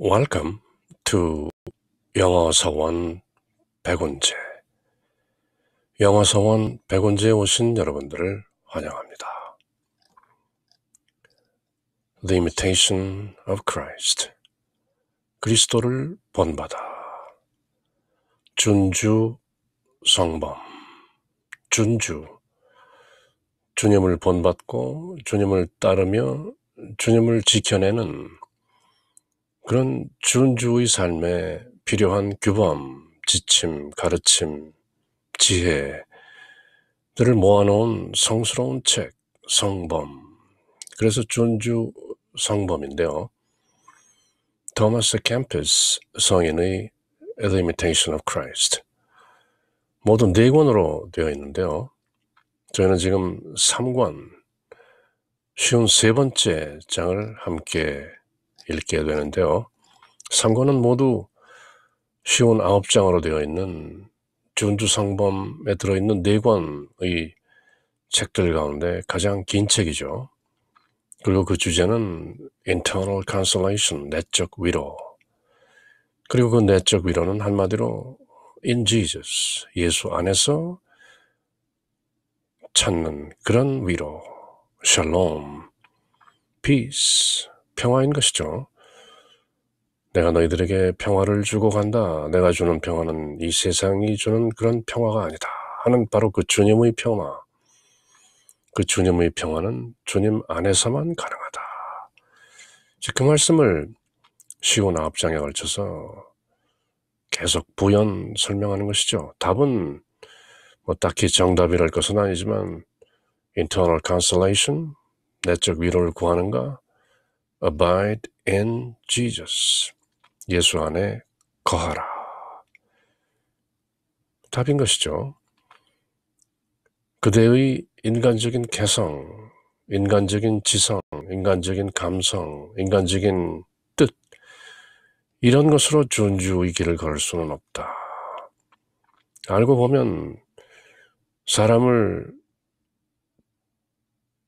Welcome to 영어서원 백운재. 영어서원 백운재에 오신 여러분들을 환영합니다. The Imitation of Christ. 그리스도를 본받아. 준주 성범. 준주. 주님을 본받고 주님을 따르며 주님을 지켜내는 그런 준주의 삶에 필요한 규범, 지침, 가르침, 지혜들을 모아놓은 성스러운 책, 성범. 그래서 준주 성범인데요. 토마스 캠퍼스 성인의 The Imitation of Christ. 모두 4권으로 되어 있는데요. 저희는 지금 3권, 쉬운 3번째 장을 함께 읽게 되는데요. 3권은 모두 쉬운 9장으로 되어 있는 준주성범에 들어있는 4권의 책들 가운데 가장 긴 책이죠. 그리고 그 주제는 Internal Consolation, 내적 위로. 그리고 그 내적 위로는 한마디로 In Jesus, 예수 안에서 찾는 그런 위로, Shalom, Peace, 평화인 것이죠. 내가 너희들에게 평화를 주고 간다. 내가 주는 평화는 이 세상이 주는 그런 평화가 아니다 하는 바로 그 주님의 평화. 그 주님의 평화는 주님 안에서만 가능하다. 그 말씀을 쉬운 9장에 걸쳐서 계속 부연 설명하는 것이죠. 답은 뭐 딱히 정답이랄 것은 아니지만 Internal Consolation, 내적 위로를 구하는가? Abide in Jesus, 예수 안에 거하라. 답인 것이죠. 그대의 인간적인 개성, 인간적인 지성, 인간적인 감성, 인간적인 뜻, 이런 것으로 준주의 길을 걸을 수는 없다. 알고 보면 사람을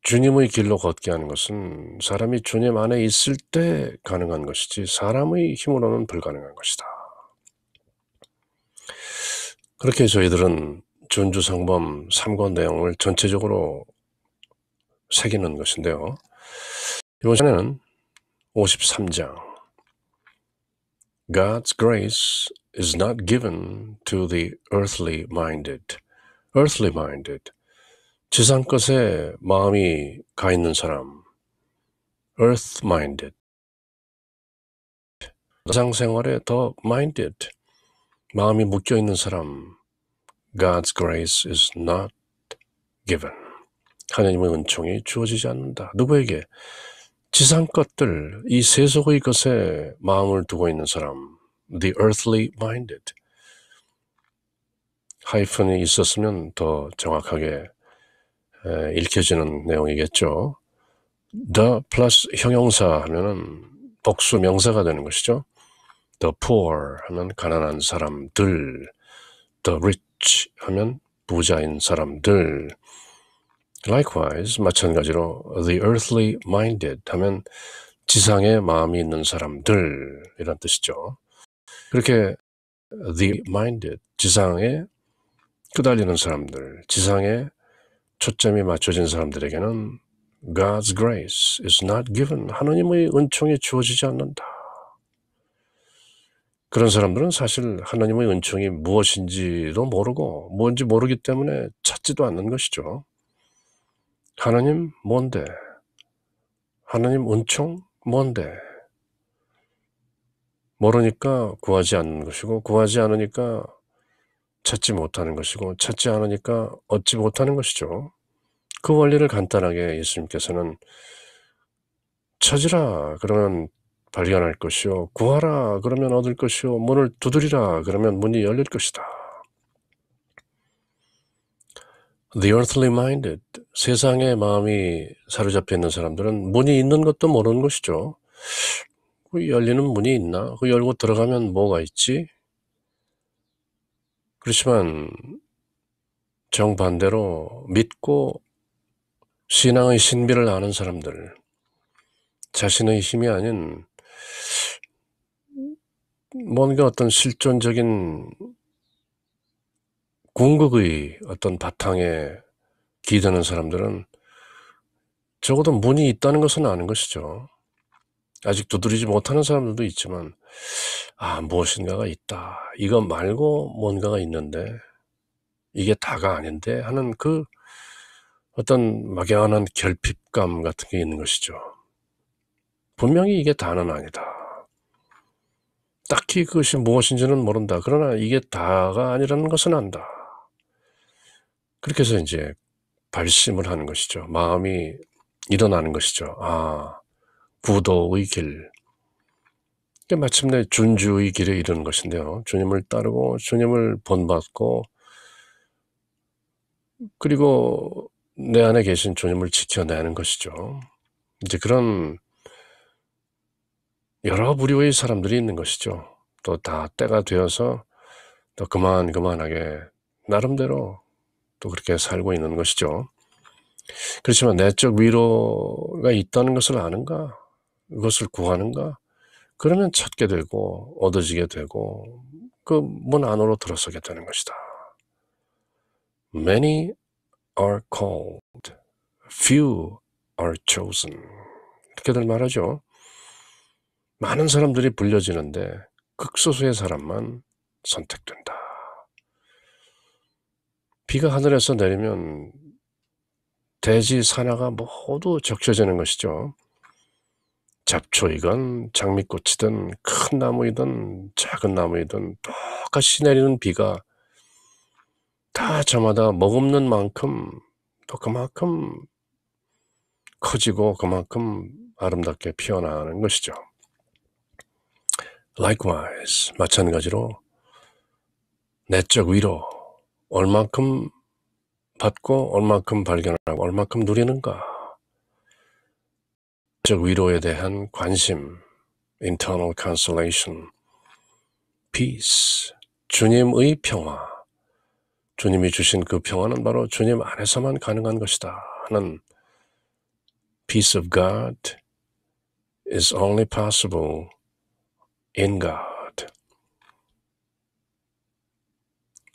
주님의 길로 걷게 하는 것은 사람이 주님 안에 있을 때 가능한 것이지 사람의 힘으로는 불가능한 것이다. 그렇게 저희들은 준주성범 3권 내용을 전체적으로 새기는 것인데요. 이번 시간에는 53장 God's grace is not given to the earthly minded. earthly minded. 지상 것에 마음이 가 있는 사람. earth minded. 지상 생활에 더 minded. 마음이 묶여 있는 사람. God's grace is not given. 하나님의 은총이 주어지지 않는다. 누구에게? 지상 것들, 이 세속의 것에 마음을 두고 있는 사람. The earthly minded. 하이픈이 있었으면 더 정확하게 읽혀지는 내용이겠죠. The 플러스 형용사 하면은 복수 명사가 되는 것이죠. The poor 하면 가난한 사람들, the rich 하면 부자인 사람들. Likewise, 마찬가지로 the earthly minded 하면 지상에 마음이 있는 사람들 이란 뜻이죠. 그렇게 the minded, 지상에 끄달리는 사람들, 지상에 초점이 맞춰진 사람들에게는 God's grace is not given. 하나님의 은총이 주어지지 않는다. 그런 사람들은 사실 하나님의 은총이 무엇인지도 모르고 뭔지 모르기 때문에 찾지도 않는 것이죠. 하나님 뭔데? 하나님 은총 뭔데? 모르니까 구하지 않는 것이고 구하지 않으니까 찾지 못하는 것이고 찾지 않으니까 얻지 못하는 것이죠. 그 원리를 간단하게 예수님께서는 찾으라 그러면 발견할 것이요 구하라 그러면 얻을 것이요 문을 두드리라 그러면 문이 열릴 것이다. The earthly minded, 세상의 마음이 사로잡혀 있는 사람들은 문이 있는 것도 모르는 것이죠. 그 열리는 문이 있나? 그 열고 들어가면 뭐가 있지? 그렇지만 정반대로 믿고 신앙의 신비를 아는 사람들, 자신의 힘이 아닌 뭔가 어떤 실존적인 궁극의 어떤 바탕에 기대는 사람들은 적어도 문이 있다는 것은 아는 것이죠. 아직 두드리지 못하는 사람들도 있지만 무엇인가가 있다. 이거 말고 뭔가가 있는데 이게 다가 아닌데 하는 그 어떤 막연한 결핍감 같은 게 있는 것이죠. 분명히 이게 다는 아니다. 딱히 그것이 무엇인지는 모른다. 그러나 이게 다가 아니라는 것은 안다. 그렇게 해서 이제 발심을 하는 것이죠. 마음이 일어나는 것이죠. 부도의 길. 마침내 준주의 길에 이르는 것인데요. 주님을 따르고 주님을 본받고 그리고 내 안에 계신 주님을 지켜내는 것이죠. 이제 그런 여러 부류의 사람들이 있는 것이죠. 또 다 때가 되어서 또 그만하게 나름대로 또 그렇게 살고 있는 것이죠. 그렇지만 내적 위로가 있다는 것을 아는가? 그것을 구하는가? 그러면 찾게 되고 얻어지게 되고 그 문 안으로 들어서게 되는 것이다. Many are called, few are chosen. 이렇게들 말하죠. 많은 사람들이 불려지는데 극소수의 사람만 선택된다. 비가 하늘에서 내리면 대지 산하가 모두 적셔지는 것이죠. 잡초이건 장미꽃이든 큰 나무이든 작은 나무이든 똑같이 내리는 비가 다 저마다 머금는 만큼 또 그만큼 커지고 그만큼 아름답게 피어나는 것이죠. Likewise, 마찬가지로 내적 위로 얼만큼 받고 얼만큼 발견하고 얼만큼 누리는가. 내적 위로에 대한 관심, internal consolation, peace, 주님의 평화, 주님이 주신 그 평화는 바로 주님 안에서만 가능한 것이다 하는 peace of God is only possible in God.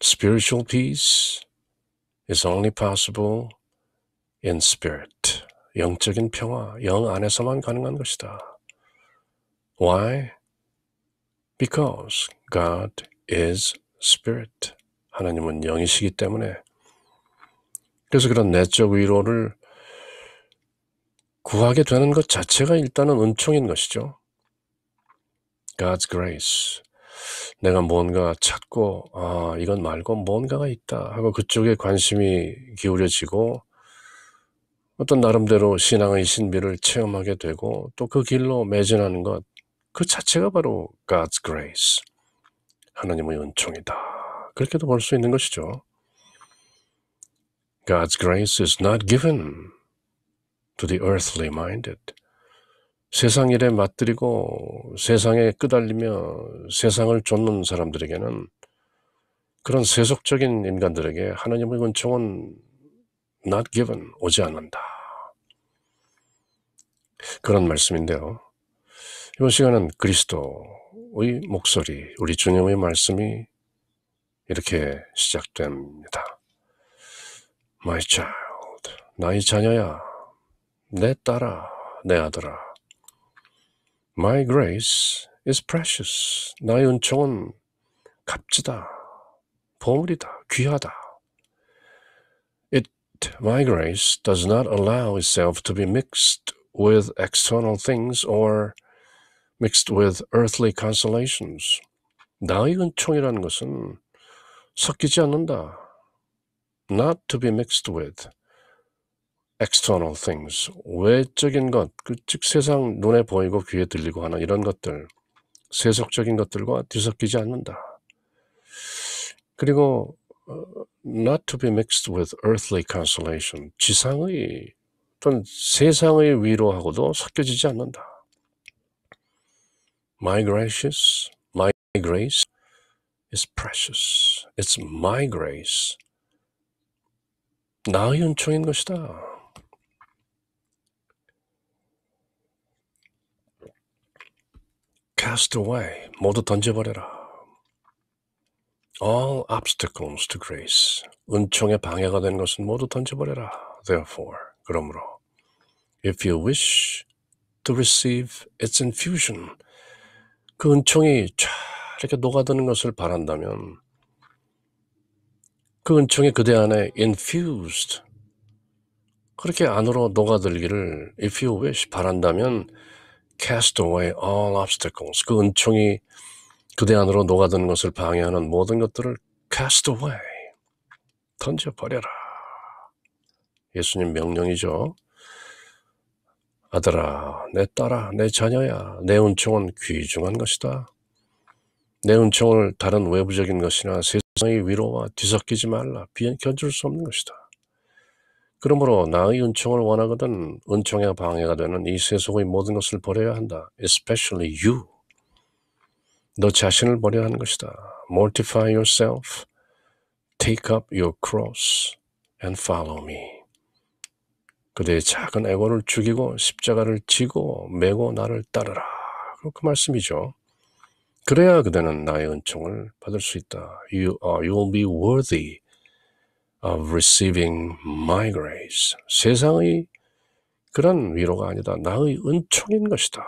Spiritual peace is only possible in spirit. 영적인 평화, 영 안에서만 가능한 것이다. Why? Because God is spirit. 하나님은 영이시기 때문에. 그래서 그런 내적 위로를 구하게 되는 것 자체가 일단은 은총인 것이죠. God's grace. 내가 뭔가 찾고 이건 말고 뭔가가 있다 하고 그쪽에 관심이 기울여지고 어떤 나름대로 신앙의 신비를 체험하게 되고 또 그 길로 매진하는 것 그 자체가 바로 God's grace. 하나님의 은총이다. 그렇게도 볼 수 있는 것이죠. God's grace is not given to the earthly minded. 세상 일에 맞들이고 세상에 끄달리며 세상을 쫓는 사람들에게는 그런 세속적인 인간들에게 하나님의 은총은 not given, 오지 않는다. 그런 말씀인데요. 이번 시간은 그리스도의 목소리, 우리 주님의 말씀이 이렇게 시작됩니다. My child, 나의 자녀야, 내 딸아, 내 아들아. My grace is precious. 나의 은총은 값지다, 보물이다, 귀하다. My grace does not allow itself to be mixed with external things or mixed with earthly consolations. 나의 은총이라는 것은 섞이지 않는다. Not to be mixed with external things. 외적인 것, 즉 세상 눈에 보이고 귀에 들리고 하는 이런 것들, 세속적인 것들과 뒤섞이지 않는다. 그리고 not to be mixed with earthly consolation. 지상의 또는 세상의 위로하고도 섞여지지 않는다. My grace is precious. It's my grace. 나의 은총인 것이다. cast away, 모두 던져버려라. All obstacles to grace, 은총에 방해가 되는 것은 모두 던져버려라. Therefore, 그러므로, if you wish to receive its infusion, 그 은총이 쫙 이렇게 녹아드는 것을 바란다면 그 은총이 그대 안에 infused, 그렇게 안으로 녹아들기를 if you wish, 바란다면 cast away all obstacles, 그 은총이 그대 안으로 녹아드는 것을 방해하는 모든 것들을 cast away, 던져버려라. 예수님 명령이죠. 아들아, 내 딸아, 내 자녀야, 내 은총은 귀중한 것이다. 내 은총을 다른 외부적인 것이나 세상의 위로와 뒤섞이지 말라. 견줄 수 없는 것이다. 그러므로 나의 은총을 원하거든 은총에 방해가 되는 이 세속의 모든 것을 버려야 한다. Especially you. 너 자신을 버려야 하는 것이다. Mortify yourself. Take up your cross and follow me. 그대의 작은 에고를 죽이고 십자가를 지고 메고 나를 따르라. 그 말씀이죠. 그래야 그대는 나의 은총을 받을 수 있다. You will be worthy of receiving my grace. 세상의 그런 위로가 아니다. 나의 은총인 것이다.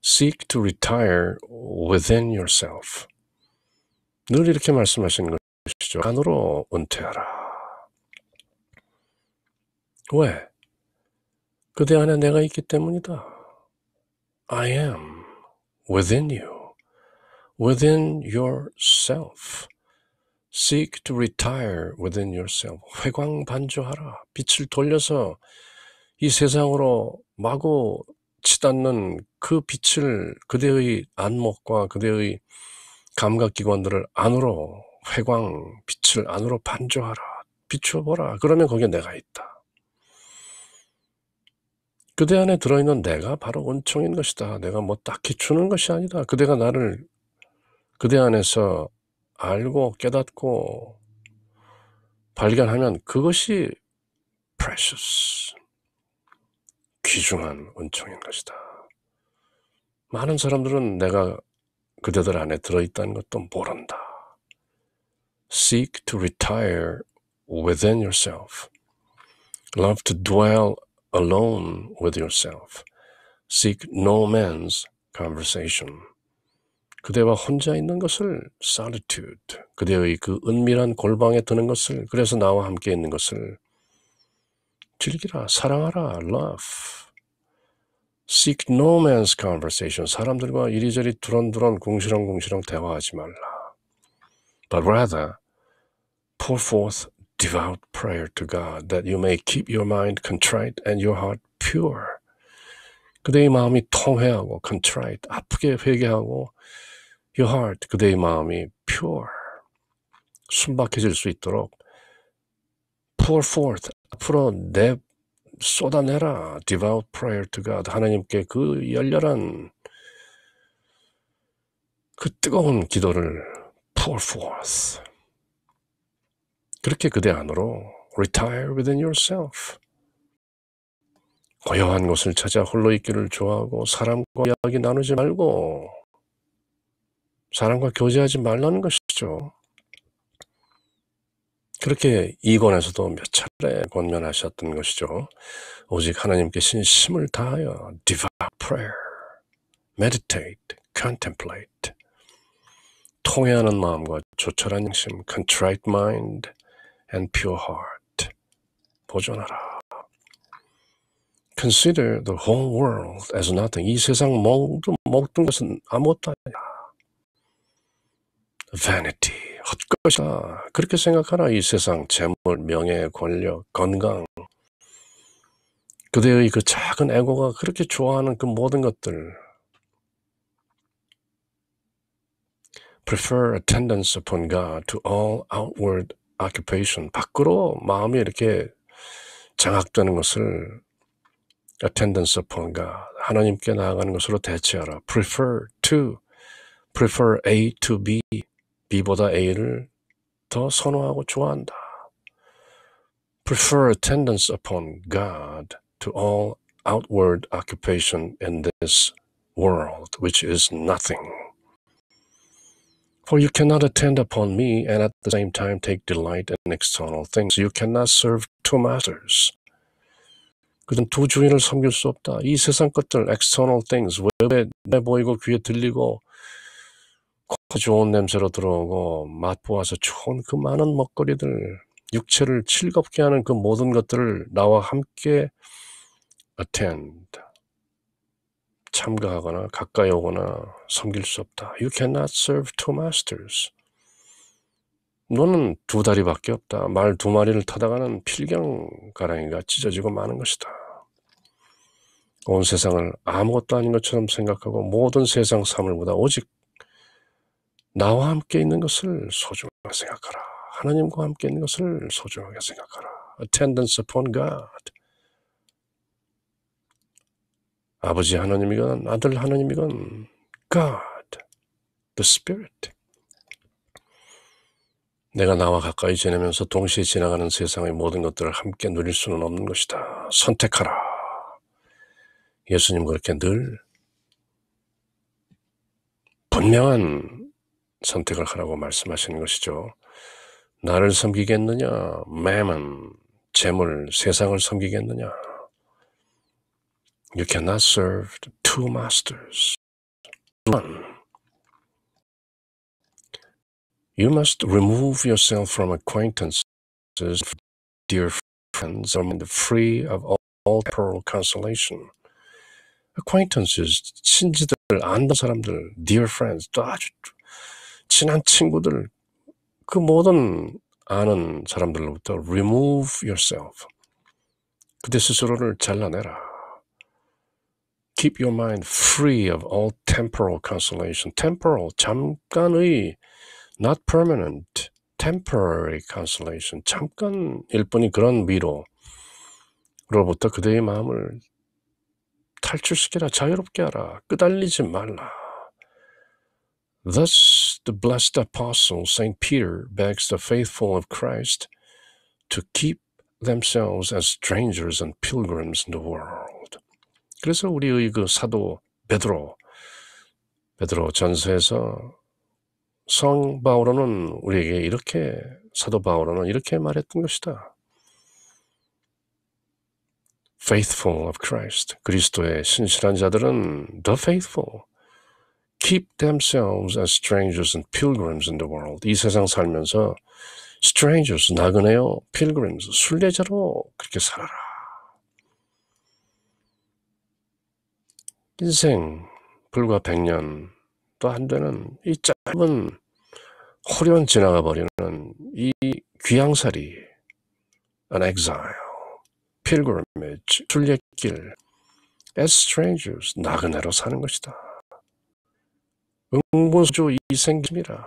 Seek to retire within yourself. 늘 이렇게 말씀하시는 것이죠. 안으로 은퇴하라. 왜? 그대 안에 내가 있기 때문이다. I am within you, within yourself. Seek to retire within yourself. 회광반조하라. 빛을 돌려서 이 세상으로 마구 치닫는 그 빛을 그대의 안목과 그대의 감각기관들을 안으로 빛을 안으로 반조하라. 비춰보라. 그러면 거기에 내가 있다. 그대 안에 들어있는 내가 바로 은총인 것이다. 내가 뭐 딱히 주는 것이 아니다. 그대가 나를 그대 안에서 알고 깨닫고 발견하면 그것이 precious, 귀중한 은총인 것이다. 많은 사람들은 내가 그대들 안에 들어있다는 것도 모른다. Seek to retire within yourself. Love to dwell alone with yourself. Seek no man's conversation. 그대와 혼자 있는 것을 solitude, 그대의 그 은밀한 골방에 드는 것을, 그래서 나와 함께 있는 것을 즐기라, 사랑하라, love. Seek no man's conversation. 사람들과 이리저리 두런두런 궁시렁궁시렁 대화하지 말라. But rather, pour forth devout prayer to God, that you may keep your mind contrite and your heart pure. 그대의 마음이 통회하고 contrite, 아프게 회개하고 your heart, 그대의 마음이 pure, 순박해질 수 있도록 pour forth, 앞으로 쏟아내라 devout prayer to God, 하나님께 그 열렬한 그 뜨거운 기도를 pour forth. 그렇게 그대 안으로 retire within yourself. 고요한 곳을 찾아 홀로 있기를 좋아하고 사람과 이야기 나누지 말고 사람과 교제하지 말라는 것이죠. 그렇게 이권에서도 몇 차례 권면하셨던 것이죠. 오직 하나님께 신심을 다하여 devout prayer, meditate, contemplate, 통회하는 마음과 조철한 양심, contrite mind and pure heart, 보존하라. Consider the whole world as nothing. 이 세상 모든 것은 아무것도 아니야. Vanity, 헛것이다. 그렇게 생각하라. 이 세상 재물, 명예, 권력, 건강, 그대의 그 작은 에고가 그렇게 좋아하는 그 모든 것들. Prefer attendance upon God to all outward occupation. 밖으로 마음이 이렇게 장악되는 것을 attendance upon God, 하나님께 나아가는 것으로 대체하라. Prefer A to B, B보다 A를 더 선호하고 좋아한다. Prefer attendance upon God to all outward occupation in this world, which is nothing. For you cannot attend upon me and at the same time take delight in external things. You cannot serve two masters. 그는 두 주인을 섬길 수 없다. 이 세상 것들, external things, 외부에 눈에 보이고 귀에 들리고 코 좋은 냄새로 들어오고 맛보아서 좋은 그 많은 먹거리들, 육체를 즐겁게 하는 그 모든 것들을 나와 함께 attend, 참가하거나 가까이 오거나 섬길 수 없다. You cannot serve two masters. 너는 두 다리밖에 없다. 말 두 마리를 타다가는 필경가랑이가 찢어지고 마는 것이다. 온 세상을 아무것도 아닌 것처럼 생각하고 모든 세상 사물보다 오직 나와 함께 있는 것을 소중하게 생각하라. 하나님과 함께 있는 것을 소중하게 생각하라. Attendance upon God. 아버지 하나님이건 아들 하나님이건 God, the Spirit. 내가 나와 가까이 지내면서 동시에 지나가는 세상의 모든 것들을 함께 누릴 수는 없는 것이다. 선택하라. 예수님 그렇게 늘 분명한 선택을 하라고 말씀하시는 것이죠. 나를 섬기겠느냐, mammon, 재물, 세상을 섬기겠느냐. You cannot serve two masters. One. You must remove yourself from acquaintances, dear friends, or free of all temporal consolation. Acquaintances, 친지들, 아는 사람들, dear friends, 또 아주 친한 친구들, 그 모든 아는 사람들로부터 remove yourself. 그대 스스로를 잘라내라. Keep your mind free of all temporal consolation. Temporal, 잠깐의, not permanent, temporary consolation. 잠깐일 뿐이 그런 위로로부터 그대의 마음을 탈출시켜라. 자유롭게 하라. 끄달리지 말라. Thus, the blessed apostle St. Peter begs the faithful of Christ to keep themselves as strangers and pilgrims in the world. 그래서 우리의 그 사도 베드로 전서에서 성 바오로는 우리에게 이렇게, 사도 바오로는 이렇게 말했던 것이다. Faithful of Christ. 그리스도의 신실한 자들은 the faithful. Keep themselves as strangers and pilgrims in the world. 이 세상 살면서 strangers, 나그네요, pilgrims, 순례자로 그렇게 살아라. 인생 불과 100년도 안 되는 이 짧은 호련 지나가 버리는 이 귀양살이, an exile, pilgrimage, 순례길, as strangers, 나그네로 사는 것이다. 응본수조 이생김이라.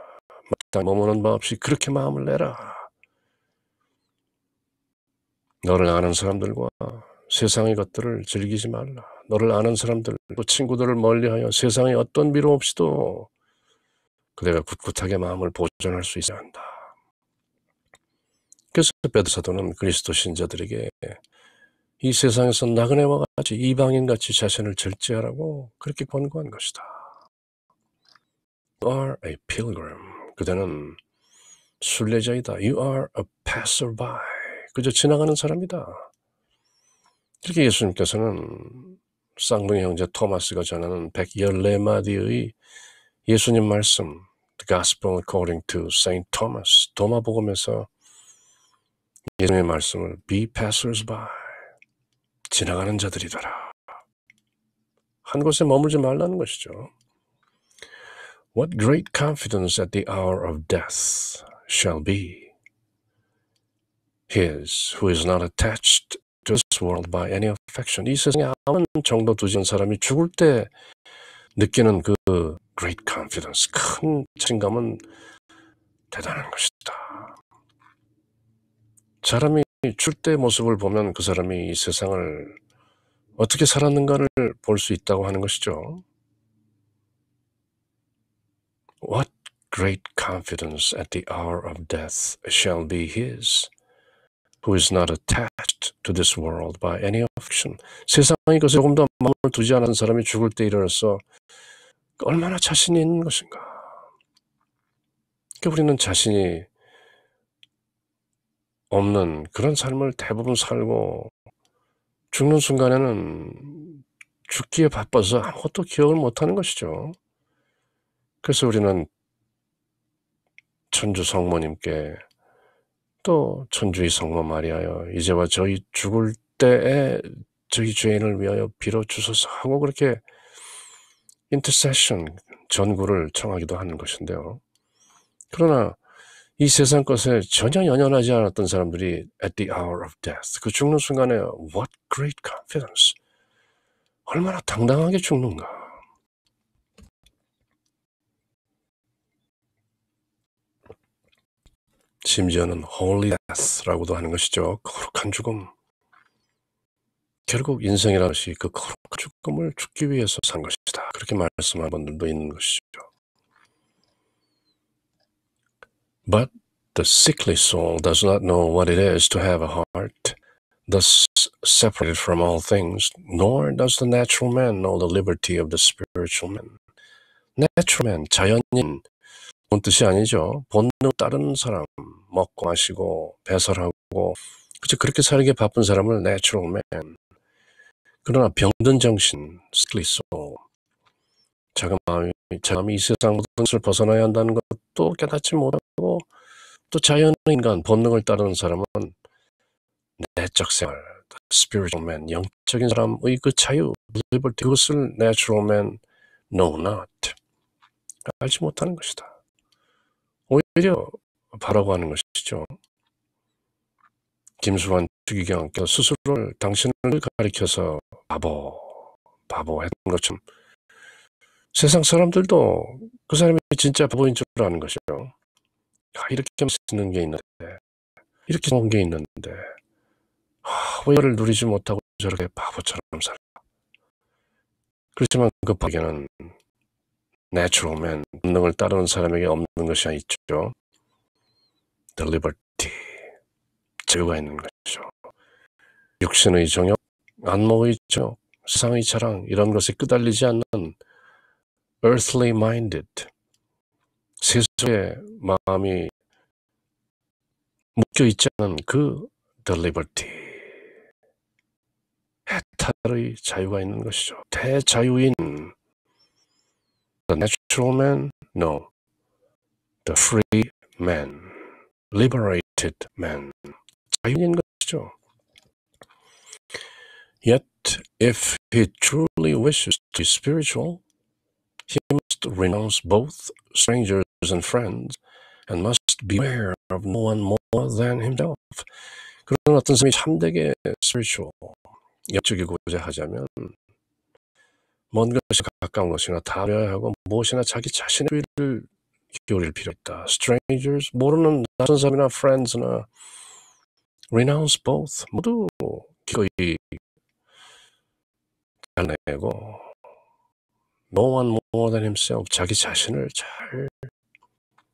마땅히 머무는 바 없이 그렇게 마음을 내라. 너를 아는 사람들과 세상의 것들을 즐기지 말라. 너를 아는 사람들, 또 친구들을 멀리하여 세상의 어떤 미로 없이도 그대가 굳굳하게 마음을 보존할 수 있어야 한다. 그래서 베드로 사도는 그리스도 신자들에게 이 세상에서 나그네와 같이 이방인같이 자신을 절제하라고 그렇게 권고한 것이다. You are a pilgrim. 그대는 순례자이다. You are a passerby. 그저 지나가는 사람이다. 이렇게 예수님께서는 쌍둥이 형제 토마스가 전하는 114마디의 예수님 말씀, The Gospel according to Saint Thomas, 도마복음에서 예수님의 말씀을 be passersby, 지나가는 자들이 되라. 한 곳에 머물지 말라는 것이죠. What great confidence at the hour of death shall be his who is not attached to this world by any affection. 이 세상에 아무런 정도 두지 않은 사람이 죽을 때 느끼는 그 great confidence, 큰 자신감은 대단한 것이다. 사람이 죽을 때 모습을 보면 그 사람이 이 세상을 어떻게 살았는가를 볼 수 있다고 하는 것이죠. What great confidence at the hour of death shall be his who is not attached to this world by any affection. 세상의 것에 조금 더 마음을 두지 않은 사람이 죽을 때 이르러서 얼마나 자신이 있는 것인가. 우리는 자신이 없는 그런 삶을 대부분 살고 죽는 순간에는 죽기에 바빠서 아무것도 기억을 못하는 것이죠. 그래서 우리는 천주 성모님께 또 천주의 성모 마리아여 이제와 저희 죽을 때에 저희 죄인을 위하여 빌어주소서 하고 그렇게 인터세션 전구를 청하기도 하는 것인데요. 그러나 이 세상 것에 전혀 연연하지 않았던 사람들이 at the hour of death, 그 죽는 순간에 what great confidence, 얼마나 당당하게 죽는가. 심지어는 holy death라고도 하는 것이죠. 거룩한 죽음. 결국 인생이라는 것이 그 거룩한 죽음을 죽기 위해서 산 것이다. 그렇게 말씀하는 분들도 있는 것이죠. But the sickly soul does not know what it is to have a heart, thus separated from all things, nor does the natural man know the liberty of the spiritual man. Natural man, 자연인, 본 뜻이 아니죠. 본능 따르는 사람, 먹고 마시고 배설하고 그렇게 살기 바쁜 사람을 natural man. 그러나 병든 정신, sickly soul, 자기 마음이 이 세상 모든 것을 벗어나야 한다는 것도 깨닫지 못하고 또 자연의 인간, 본능을 따르는 사람은 내적 생활, spiritual man, 영적인 사람의 그 자유, liberty, 그것을 natural man know not, 알지 못하는 것이다. 오히려 바라고 하는 것이죠. 김수환 추기경께서 스스로를 당신을 가리켜서 바보 했던 것처럼 세상 사람들도 그 사람이 진짜 바보인 줄 아는 것이죠. 이렇게 맛있는 게 있는데, 이렇게 좋은 게 있는데 왜 이걸 누리지 못하고 저렇게 바보처럼 살아. 그렇지만 그 밖에는 natural man, 본능을 따르는 사람에게 없는 것이 있죠. The liberty, 자유가 있는 것이죠. 육신의 정욕, 안목의 정욕, 세상의 자랑, 이런 것에 끄달리지 않는 earthly minded, 세속의 마음이 묶여있지 않은 그 the liberty, 해탈의 자유가 있는 것이죠. 대자유인 the natural man, no, the free man, liberated man, 자유인 것이죠. Yet if he truly wishes to be spiritual, he must renounce both strangers and friends and must beware of no one more than himself. 그런 어떤 사람이 참되게 spiritual, 영적이고자 하자면 먼 것이 가까운 것이나 다려야 하고 무엇이나 자기 자신의 귀를 기울일 필요 있다. Strangers, 모르는 낯선 사람이나 friends나 renounce both, 모두 기꺼이 잘내고 no one more than himself, 자기 자신을 잘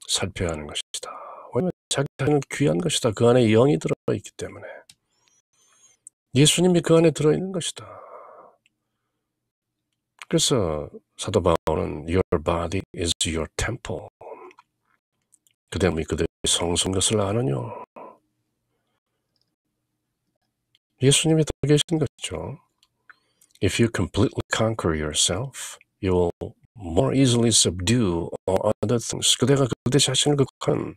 살펴야 하는 것이다. 왜냐하면 자기 자신은 귀한 것이다. 그 안에 영이 들어있기 때문에. 예수님이 그 안에 들어있는 것이다. 그래서 사도 바울은 Your body is your temple. 그대 몸이 그대의 성소인 것을 아느냐. 예수님이 더 계신 것이죠. If you completely conquer yourself, you will more easily subdue all other things. 그대가 그대 자신을 극한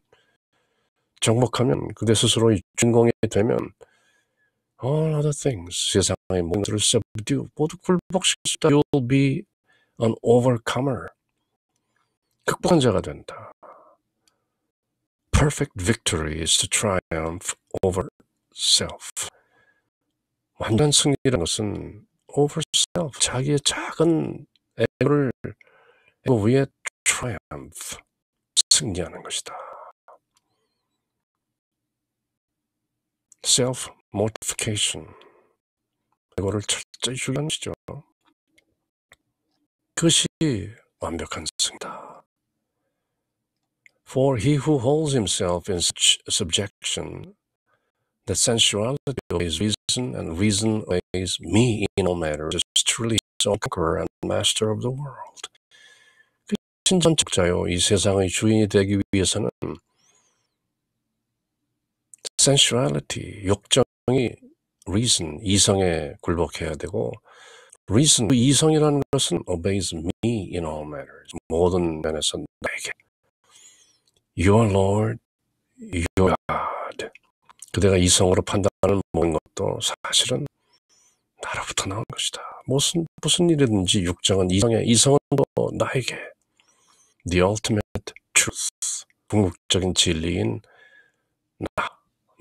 정복하면, 그대 스스로의 주인공이 되면 all other things, 세상의 모든 것을 subdue, 모두 굴복시킬 수 있다. You will be an overcomer. 극복한 자가 된다. Perfect victory is to triumph over self. 완전 승리라는 것은 over self, 자기의 작은 에고를 에고 위에 triumph, 승리하는 것이다. self mortification, 에고를 철저히 죽이는 것이죠. 그것이 완벽한 승리다. For he who holds himself in such subjection that sensuality obeys reason and reason obeys me in all matters is truly his own conqueror and master of the world. 그 신전적자요. 이 세상의 주인이 되기 위해서는 sensuality, 욕정이 reason, 이성에 굴복해야 되고 reason, 이성이라는 것은 obeys me in all matters. 모든 면에서 나에게. Your Lord, your God. 그대가 이성으로 판단하는 모든 것도 사실은 나로부터 나온 것이다. 무슨 일이든지 육정은 이성은 또 나에게. The ultimate truth. 궁극적인 진리인 나,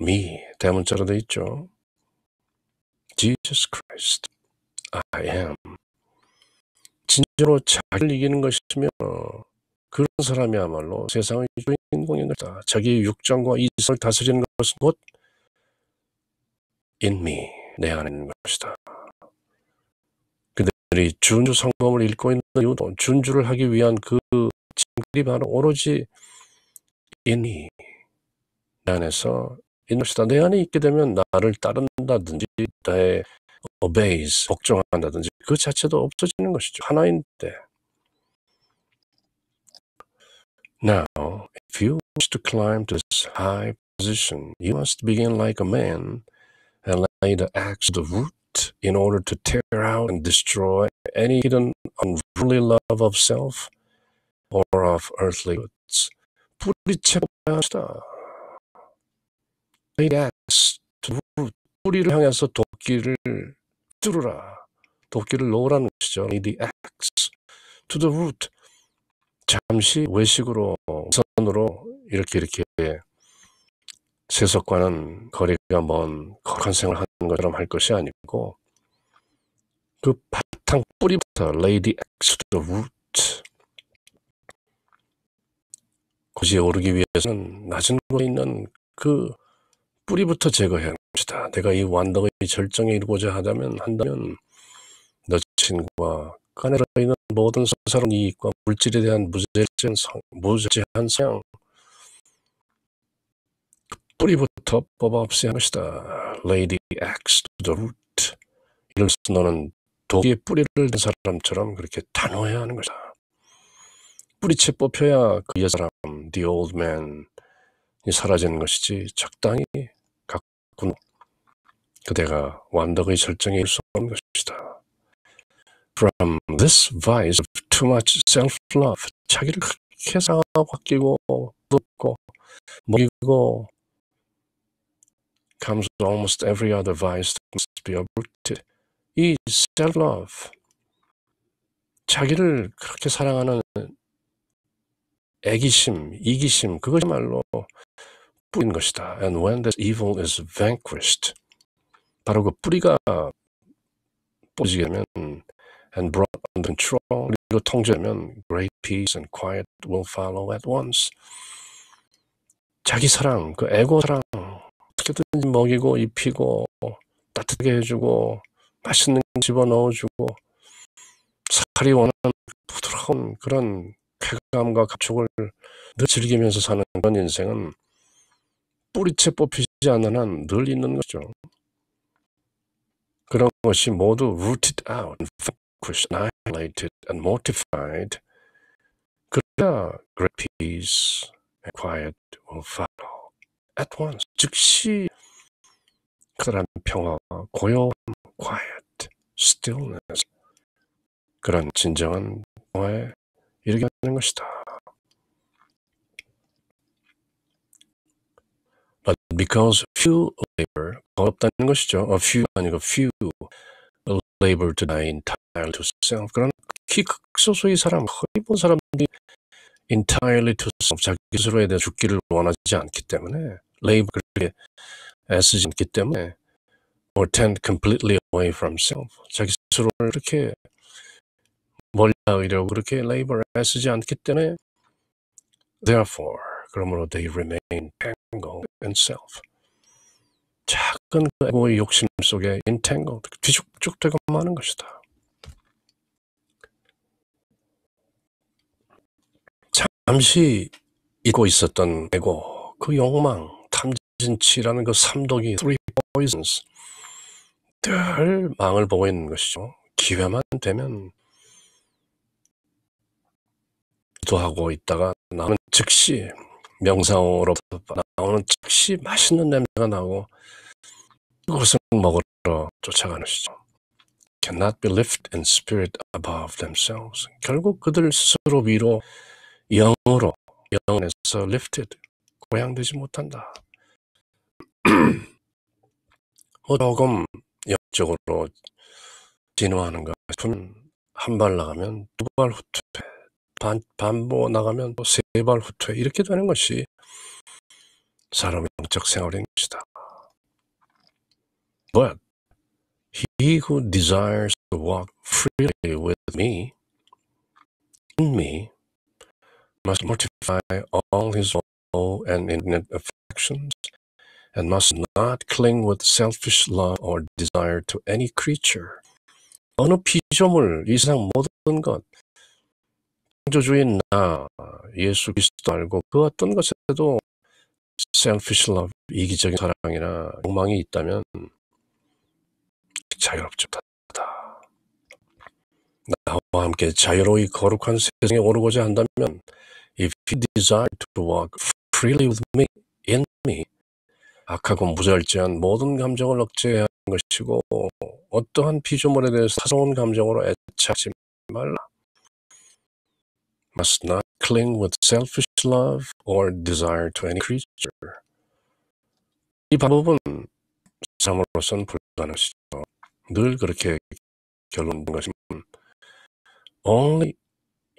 me. 대문자로 되어 있죠. Jesus Christ, I am. 진짜로 자기를 이기는 것이며 그런 사람이야말로 세상의 주인공인 것이다. 자기의 육정과 이성을 다스리는 것은 곧 in me, 내 안에 있는 것이다. 그들이 준주 성검을 읽고 있는 이유도 준주를 하기 위한 그 진리 바로 오로지 in me, 내 안에서 있는 것이다. 내 안에 있게 되면 나를 따른다든지 나의 obeys, 복종한다든지 그 자체도 없어지는 것이죠. 하나인데. Now, if you wish to climb to this high position, you must begin like a man and lay the axe to the root in order to tear out and destroy any hidden unruly love of self or of earthly goods. 뿌리채 뽑아야 합시다. Lay the axe to the root. 뿌리를 향해서 도끼를 뚫으라. 도끼를 놓으라는 것이죠. Lay the axe to the root. 잠시 외식으로 선으로 이렇게 세속과는 거리가 먼 거룩한 생활을 하는 것처럼 할 것이 아니고 그 바탕 뿌리부터 lay the axe to the root. 고지에 오르기 위해서는 낮은 곳에 있는 그 뿌리부터 제거해야 하는 것이다. 내가 이 완덕의 절정에 이르고자 한다면 너 자신과 그 안에 들어있는 모든 성사로운 이익과 물질에 대한 무죄한 성향 뿌리부터 뽑아 없애야 하는 것이다. Lay the axe to the root. 이를 너는 도끼의 뿌리를 든 사람처럼 그렇게 단호해야 하는 것이다. 뿌리채 뽑혀야 그 옛사람, the old man이 사라지는 것이지 적당히 가꾸는 그대가 완덕의 절정에 이를 수 없는 것이다. From this vice of too much self-love, 자기를 그렇게 사랑하고 아끼고 돕고 먹이고 comes almost every other vice that must be uprooted. 이 self-love, 자기를 그렇게 사랑하는 애기심, 이기심, 그것이야말로 뿌린 것이다. And when this evil is vanquished, 바로 그 뿌리가 뽑아지게 되면 and brought under control, 그리고 통제되면 great peace and quiet will follow at once. 자기 사랑, 그 에고 사랑 어떻게든지 먹이고 입히고 따뜻하게 해주고 맛있는 거 집어넣어주고 살이 원하는 부드러운 그런 쾌감과 감촉을 늘 즐기면서 사는 그런 인생은 뿌리채 뽑히지 않는 한 늘 있는 거죠. 그런 것이 모두 rooted out, vanquished, annihilated, and mortified. 그래야 great peace and quiet will follow at once. 즉시 그런 평화, 고요함, quiet, stillness, 그런 진정한 평화에 이르게 하는 것이다. But because few labor, 어렵다는 것이죠. A few 아니고 few labor to die entirely to self. 그런 극소수의 사람, 거의 본 사람들이 entirely to self, 자기 스스로에 대해 죽기를 원하지 않기 때문에 labor 그렇게 애쓰지 않기 때문에 or tend completely away from self, 자기 스스로를 이렇게 멀리하려고 그렇게 labor 애쓰지 않기 때문에 therefore, 그러므로 they remain entangled in self. 작은 그 에고의 욕심 속에 entangled, 뒤죽죽되고 마는 것이다. 잠시 잊고 있었던 에고, 그 욕망, 탐진치라는 그 삼독이 three poisons. 늘 망을 보고 있는 것이죠. 기회만 되면 기도하고 있다가 나오는 즉시 명상으로부터 나오는 즉시 맛있는 냄새가 나고 그것을 먹으러 쫓아가는 것이죠. Cannot be lifted in spirit above themselves. 결국 그들 스스로 위로 영으로 영에서 lifted 고양되지 못한다. 조금 영적으로 진화하는 것 같으면 한 발 나가면 두 발 후퇴, 반보 나가면 또 세 발 후퇴 이렇게 되는 것이 사람의 영적 생활인 것이다. But he who desires to walk freely with me, in me, must mortify all his low and indignant affections, and must not cling with selfish love or desire to any creature. 어느 피조물, 이 세상 모든 것, 창조주인 나, 예수 그리스도 알고 그 어떤 것에도 selfish love, 이기적인 사랑이나 욕망이 있다면 자유롭지 못하다. 나와 함께 자유로이 거룩한 세상에 오르고자 한다면 if you desire to walk freely with me, in me, 악하고 무절제한 모든 감정을 억제해야 하는 것이고 어떠한 피조물에 대해서 사소한 감정으로 애착하지 말라. Must not cling with selfish love or desire to any creature. 이 방법은 사람으로서는 불가능하시죠. 늘 그렇게 결론된 것이면 only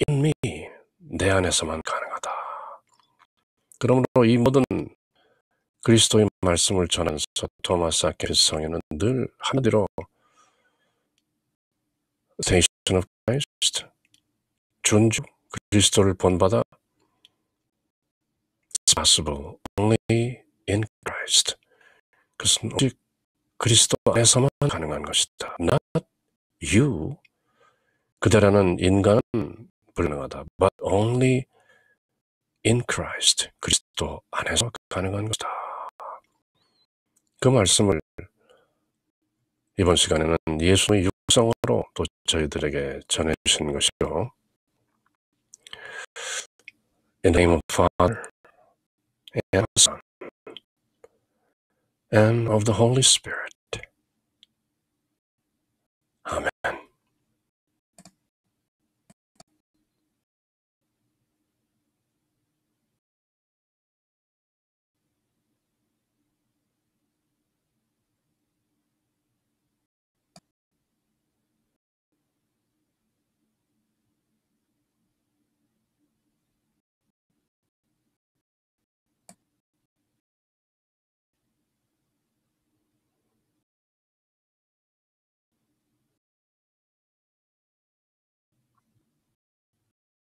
in me, 내 안에서만 가능하다. 그러므로 이 모든 그리스도의 말씀을 전하면서 토마스 아퀴나스 성인은 늘 한마디로 Imitation of Christ, 준주 그리스도를 본받아 It's possible only in Christ. 그것은 오직 그리스도 안에서만 가능한 것이다. Not you, 그대라는 인간은 불가능하다. But only in Christ, 그리스도 안에서 가능한 것이다. 그 말씀을 이번 시간에는 예수의 육성으로 또 저희들에게 전해주신 것이죠. In the name of the Father, and of the Son, and of the Holy Spirit. Amen.